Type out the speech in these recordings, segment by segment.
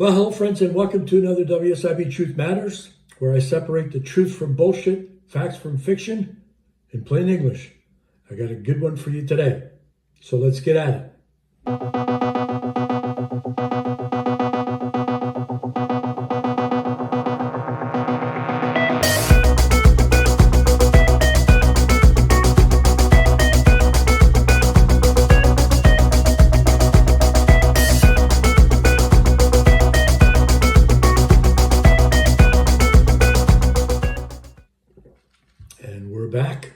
Well, hello friends, and welcome to another WSIB Truth Matters, where I separate the truth from bullshit, facts from fiction, in plain English. I got a good one for you today, so let's get at it. And we're back.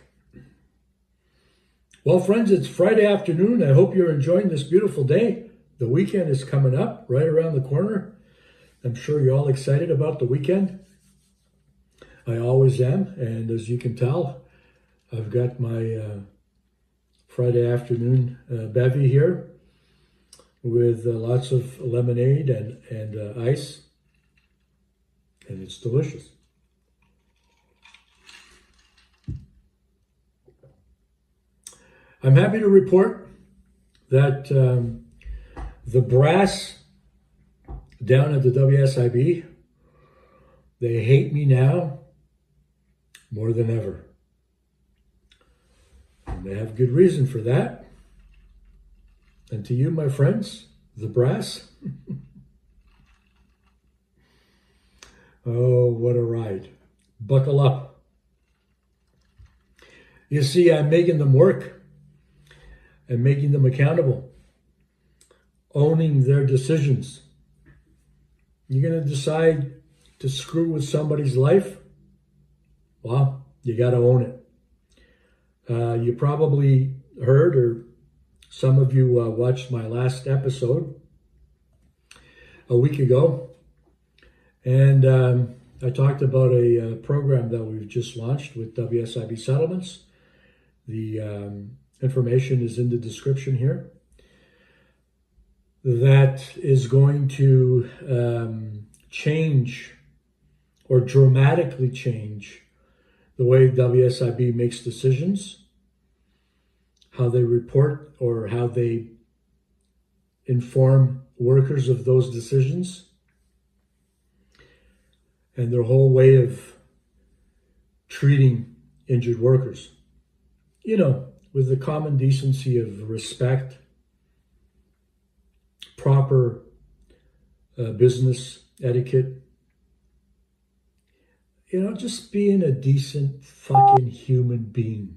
Well, friends, it's Friday afternoon. I hope you're enjoying this beautiful day. The weekend is coming up right around the corner. I'm sure you're all excited about the weekend. I always am. And as you can tell, I've got my Friday afternoon bevy here with lots of lemonade and ice. And it's delicious. I'm happy to report that the brass down at the WSIB, they hate me now more than ever. And they have good reason for that. And to you, my friends, the brass, oh, what a ride. Buckle up. You see, I'm making them work. And making them accountable, owning their decisions. You're going to decide to screw with somebody's life? Well, you got to own it. You probably heard, or some of you watched my last episode a week ago. And I talked about a program that we've just launched with WSIB Settlements. The information is in the description here. That is going to change or dramatically change the way WSIB makes decisions, how they report or how they inform workers of those decisions, and their whole way of treating injured workers. You know, with the common decency of respect, proper business etiquette, you know, just being a decent fucking human being.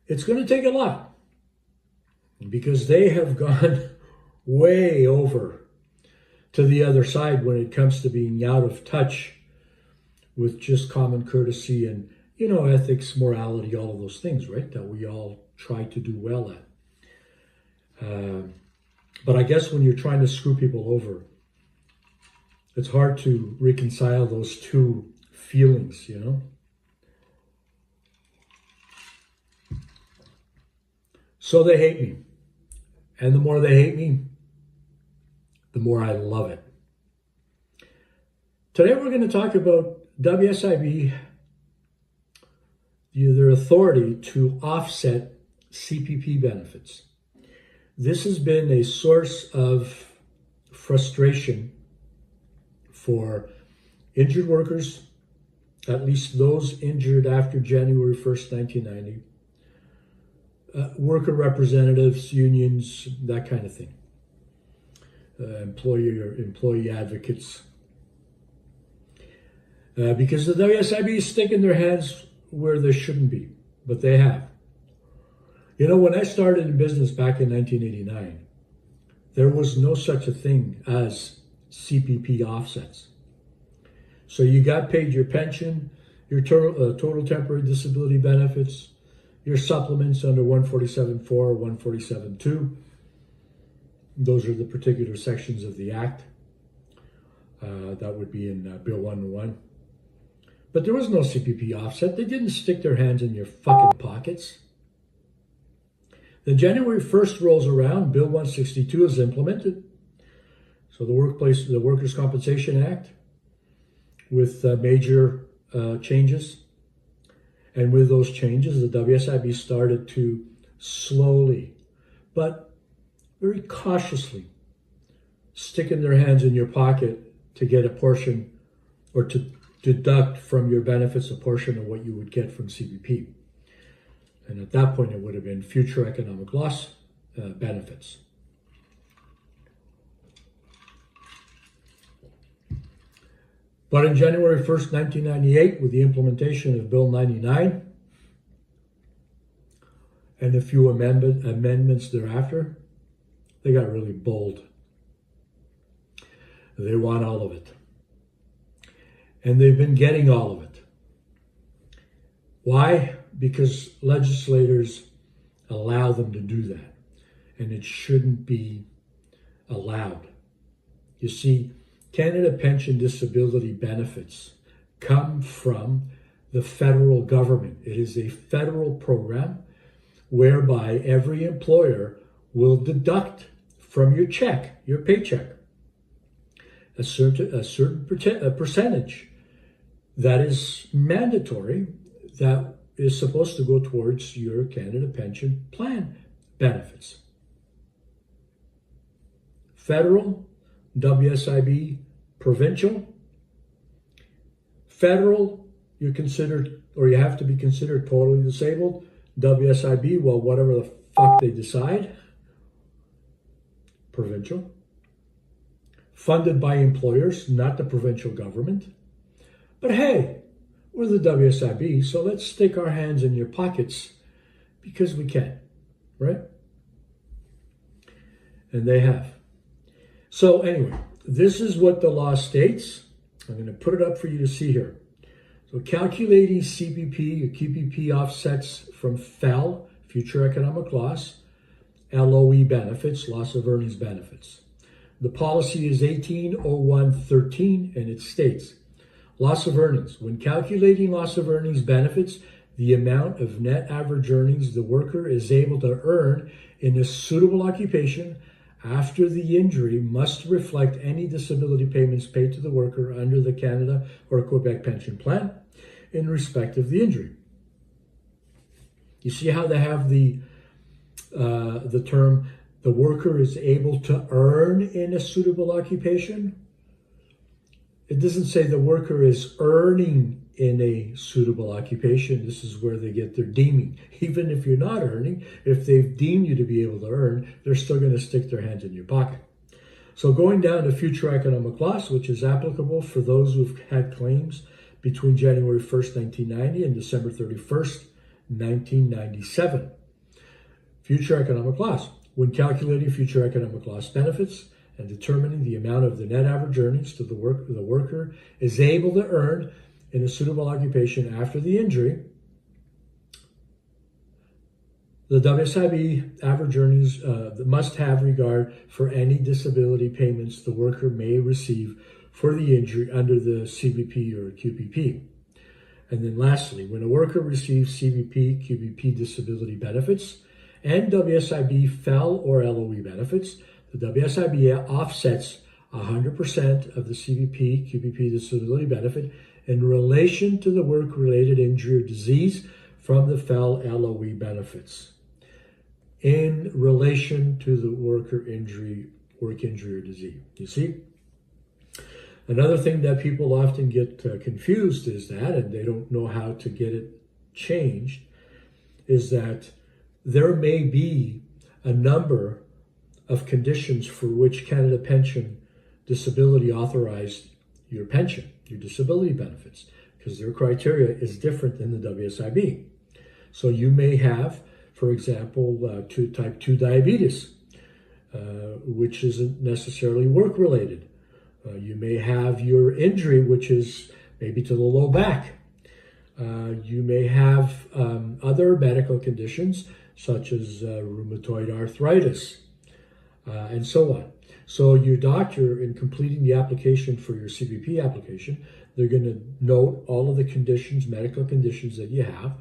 It's going to take a lot because they have gone way over to the other side when it comes to being out of touch with just common courtesy and, you know, ethics, morality, all of those things, right, that we all try to do well at. But I guess when you're trying to screw people over, it's hard to reconcile those two feelings, you know? So they hate me. And the more they hate me, the more I love it. Today we're going to talk about WSIB, their authority to offset CPP benefits. This has been a source of frustration for injured workers, at least those injured after January 1st, 1990, worker representatives, unions, that kind of thing, employee advocates, because the WSIB is sticking their hands where they shouldn't be, but they have. You know, when I started in business back in 1989, there was no such a thing as CPP offsets. So you got paid your pension, your total temporary disability benefits, your supplements under 147.4 or 147.2. Those are the particular sections of the Act. That would be in Bill 101. But there was no CPP offset. They didn't stick their hands in your fucking pockets. Then January 1st rolls around, Bill 162 is implemented. So the Workers' Compensation Act with major changes. And with those changes, the WSIB started to slowly, but very cautiously, sticking their hands in your pocket to get a portion or to deduct from your benefits a portion of what you would get from CBP. And at that point, it would have been future economic loss benefits. But in January 1st, 1998, with the implementation of Bill 99 and a few amendments thereafter, they got really bold. They want all of it. And they've been getting all of it. Why? Because legislators allow them to do that. And it shouldn't be allowed. You see, Canada Pension Disability Benefits come from the federal government. It is a federal program whereby every employer will deduct from your check, your paycheck, a certain percentage that is mandatory, that is supposed to go towards your Canada Pension Plan benefits. Federal, WSIB, provincial. Federal, you're considered, or you have to be considered totally disabled. WSIB, well, whatever the fuck they decide. Provincial. Funded by employers, not the provincial government. But hey, we're the WSIB, so let's stick our hands in your pockets because we can, right? And they have. So anyway, this is what the law states. I'm going to put it up for you to see here. So calculating CBP or QPP offsets from FEL, future economic loss, LOE benefits, loss of earnings benefits. The policy is 180113, and it states, loss of earnings. When calculating loss of earnings benefits, the amount of net average earnings the worker is able to earn in a suitable occupation after the injury must reflect any disability payments paid to the worker under the Canada or Quebec pension plan in respect of the injury. You see how they have the term, the worker is able to earn in a suitable occupation? It doesn't say the worker is earning in a suitable occupation. This is where they get their deeming. Even if you're not earning, if they've deemed you to be able to earn, they're still going to stick their hands in your pocket. So going down to future economic loss, which is applicable for those who've had claims between January 1st, 1990 and December 31st, 1997. Future economic loss. When calculating future economic loss benefits and determining the amount of the net average earnings to the worker is able to earn in a suitable occupation after the injury, the WSIB average earnings must have regard for any disability payments the worker may receive for the injury under the CBP or QPP. And then lastly, when a worker receives CBP, QPP disability benefits and WSIB FEL or LOE benefits, the WSIB offsets 100% of the CBP, QPP disability benefit in relation to the work-related injury or disease from the FEL LOE benefits. In relation to the work injury or disease. You see? Another thing that people often get confused is that, and they don't know how to get it changed, is that there may be a number of conditions for which Canada Pension Disability authorized your pension, your disability benefits, because their criteria is different than the WSIB. So you may have, for example, type 2 diabetes, which isn't necessarily work-related. You may have your injury, which is maybe to the low back. You may have other medical conditions, such as rheumatoid arthritis, and so on. So your doctor, in completing the application for your CBP application, they're going to note all of the conditions, medical conditions that you have,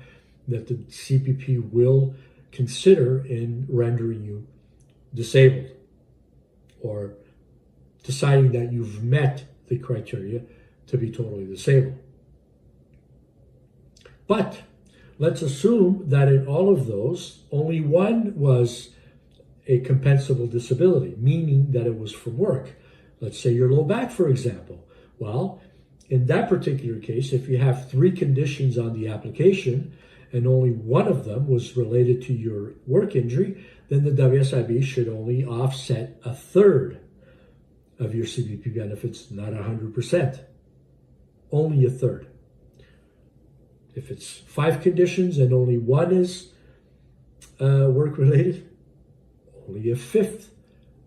that the CBP will consider in rendering you disabled or deciding that you've met the criteria to be totally disabled. But let's assume that in all of those, only one was a compensable disability, meaning that it was from work. Let's say your low back, for example. Well, in that particular case, if you have 3 conditions on the application and only one of them was related to your work injury, then the WSIB should only offset a third of your CBP benefits, not 100%, only a third. If it's 5 conditions and only one is work-related, only a fifth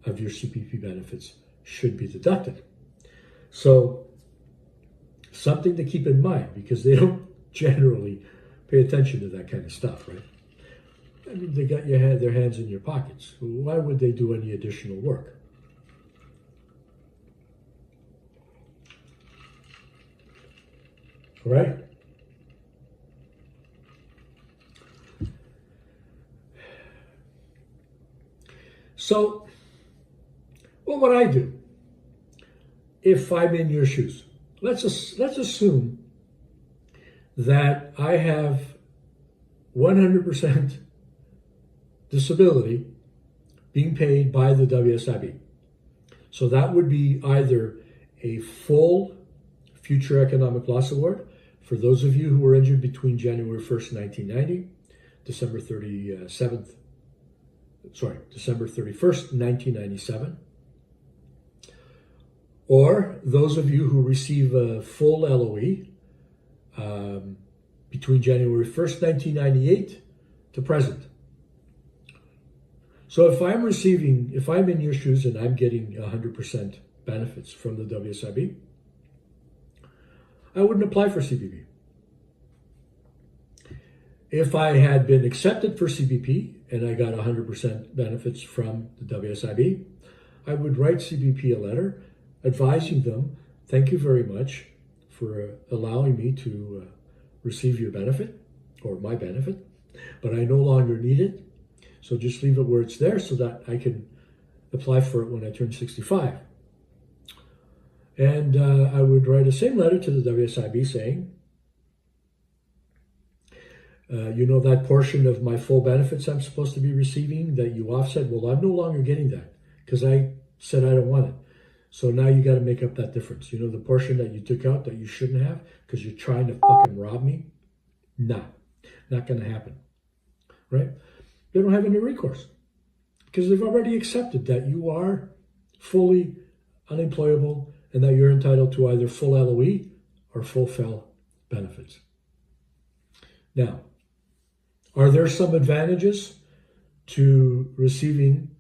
of your CPP benefits should be deducted. So something to keep in mind, because they don't generally pay attention to that kind of stuff, right? I mean, they got their hands in your pockets. Why would they do any additional work? All right? So, what would I do if I'm in your shoes? Let's assume that I have 100% disability being paid by the WSIB. So that would be either a full future economic loss award for those of you who were injured between January 1st, 1990, December 31st, 1997. Or those of you who receive a full LOE between January 1st, 1998 to present. So if I'm in your shoes and I'm getting 100% benefits from the WSIB, I wouldn't apply for CBP. If I had been accepted for CBP and I got 100% benefits from the WSIB, I would write CBP a letter advising them, thank you very much for allowing me to receive your benefit or my benefit, but I no longer need it. So just leave it where it's there so that I can apply for it when I turn 65. And I would write the same letter to the WSIB saying, that portion of my full benefits I'm supposed to be receiving that you offset, well, I'm no longer getting that because I said I don't want it. So now you got to make up that difference. The portion that you took out that you shouldn't have because you're trying to fucking rob me? Nah, not going to happen, right? They don't have any recourse because they've already accepted that you are fully unemployable and that you're entitled to either full LOE or full FEL benefits. Now, are there some advantages to receiving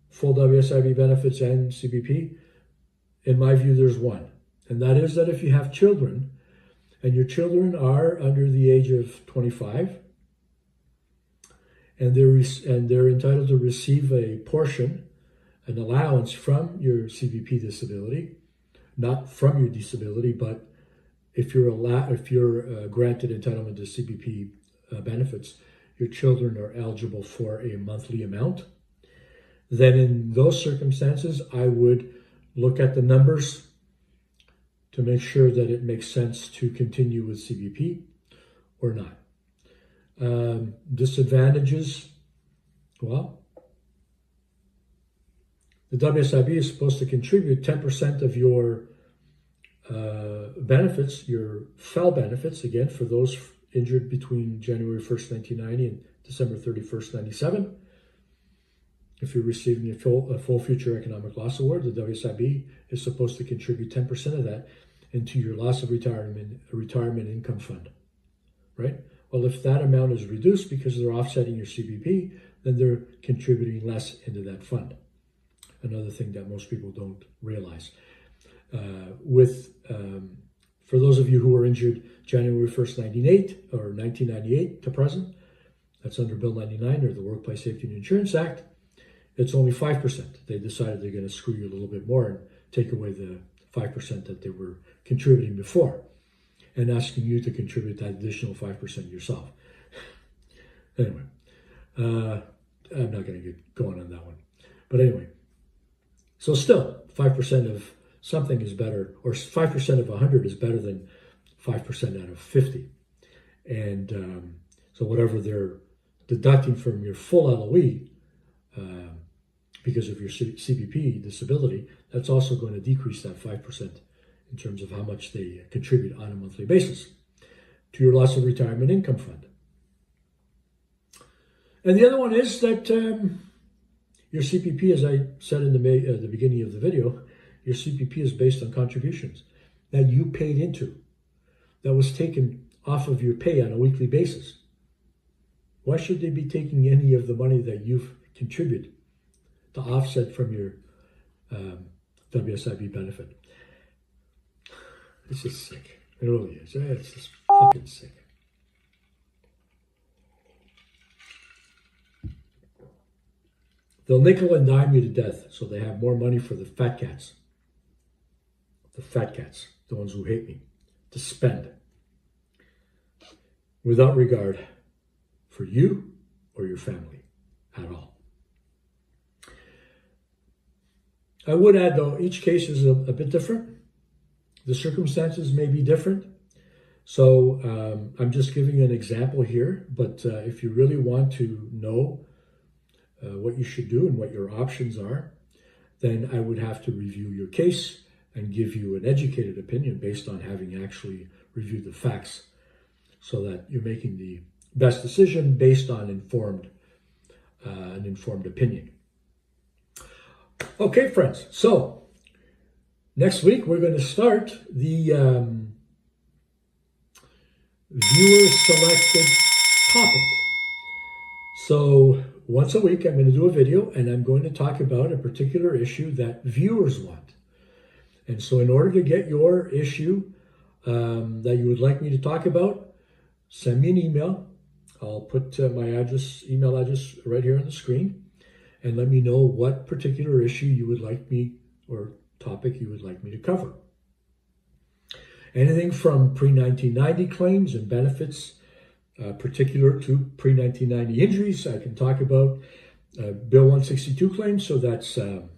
full WSIB benefits and CBP? In my view, there's one, and that is that if you have children and your children are under the age of 25 and they're entitled to receive a portion, an allowance from your CBP disability, not from your disability, but if you're granted entitlement to CBP benefits, your children are eligible for a monthly amount, then in those circumstances, I would look at the numbers to make sure that it makes sense to continue with CBP or not. Disadvantages, well, the WSIB is supposed to contribute 10% of your benefits, your FEL benefits, again, for those injured between January 1st, 1990 and December 31st, 97. If you're receiving a full future economic loss award, the WSIB is supposed to contribute 10% of that into your loss of retirement income fund, right? Well, if that amount is reduced because they're offsetting your CBP, then they're contributing less into that fund. Another thing that most people don't realize. For those of you who were injured January 1st, 1998 to present, that's under Bill 99 or the Workplace Safety and Insurance Act, it's only 5%. They decided they're going to screw you a little bit more and take away the 5% that they were contributing before and asking you to contribute that additional 5% yourself. Anyway, I'm not going to get going on that one. But anyway, so still 5% of something is better, or 5% of 100 is better than 5% out of 50. And so whatever they're deducting from your full LOE because of your CPP disability, that's also going to decrease that 5% in terms of how much they contribute on a monthly basis to your loss of retirement income fund. And the other one is that your CPP, as I said in the beginning of the video, your CPP is based on contributions that you paid into, that was taken off of your pay on a weekly basis. Why should they be taking any of the money that you've contributed to offset from your WSIB benefit? It's just sick. It really is. It's just fucking sick. They'll nickel and dime you to death so they have more money for the fat cats. The fat cats, the ones who hate me, to spend without regard for you or your family at all. I would add, though, each case is a bit different. The circumstances may be different. So I'm just giving you an example here. But if you really want to know what you should do and what your options are, then I would have to review your case and give you an educated opinion based on having actually reviewed the facts so that you're making the best decision based on an informed opinion. Okay, friends. So next week, we're going to start the viewer-selected topic. So once a week, I'm going to do a video, and I'm going to talk about a particular issue that viewers want. And so in order to get your issue that you would like me to talk about, send me an email. I'll put my email address right here on the screen, and let me know what particular issue you would like me, or topic you would like me to cover. Anything from pre-1990 claims and benefits particular to pre-1990 injuries. I can talk about Bill 162 claims, so that's the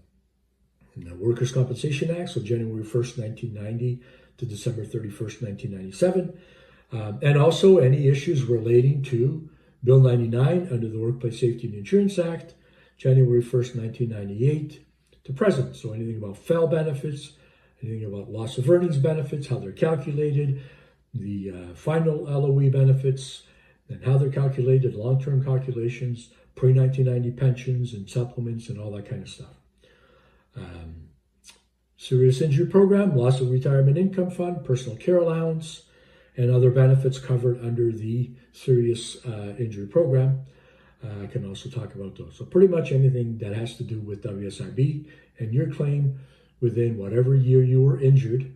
Workers' Compensation Act, so January 1st, 1990 to December 31st, 1997. And also any issues relating to Bill 99 under the Workplace Safety and Insurance Act, January 1st, 1998 to present. So anything about FEL benefits, anything about loss of earnings benefits, how they're calculated, the final LOE benefits, and how they're calculated, long-term calculations, pre-1990 pensions and supplements and all that kind of stuff. Serious injury program, loss of retirement income fund, personal care allowance, and other benefits covered under the serious injury program. I can also talk about those. So pretty much anything that has to do with WSIB and your claim within whatever year you were injured.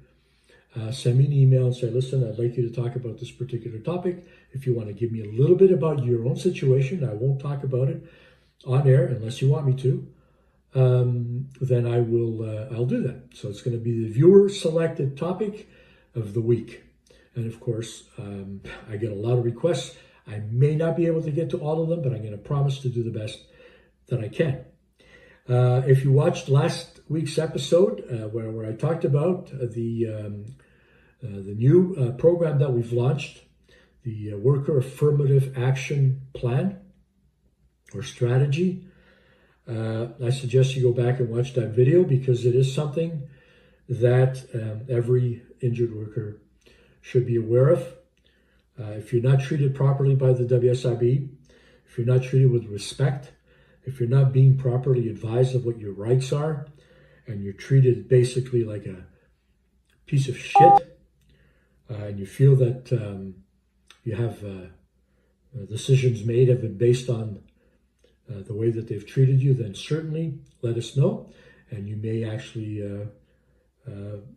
Send me an email and say, listen, I'd like you to talk about this particular topic. If you want to give me a little bit about your own situation, I won't talk about it on air unless you want me to. Then I'll do that. So it's going to be the viewer selected topic of the week. And of course, I get a lot of requests. I may not be able to get to all of them, but I'm going to promise to do the best that I can. If you watched last week's episode where I talked about the new program that we've launched, the Worker Affirmative Action Plan or Strategy, I suggest you go back and watch that video because it is something that every injured worker should be aware of. If you're not treated properly by the WSIB, if you're not treated with respect, if you're not being properly advised of what your rights are, and you're treated basically like a piece of shit, and you feel that you have decisions made have been based on the way that they've treated you, then certainly let us know, and you may actually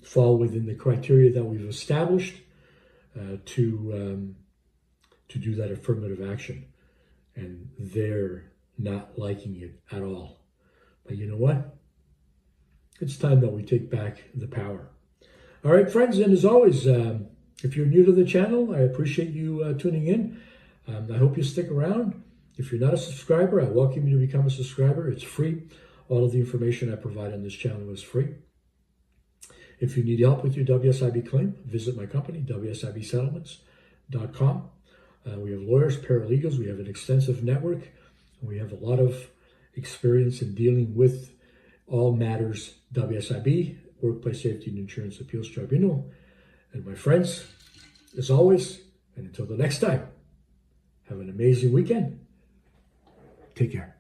fall within the criteria that we've established to do that affirmative action. And they're not liking it at all. But you know what? It's time that we take back the power. All right, friends, and as always, if you're new to the channel, I appreciate you tuning in. I hope you stick around. If you're not a subscriber, I welcome you to become a subscriber. It's free. All of the information I provide on this channel is free. If you need help with your WSIB claim, visit my company, WSIBsettlements.com. We have lawyers, paralegals. We have an extensive network. We have a lot of experience in dealing with all matters WSIB, Workplace Safety and Insurance Appeals Tribunal. And my friends, as always, and until the next time, have an amazing weekend. Take care.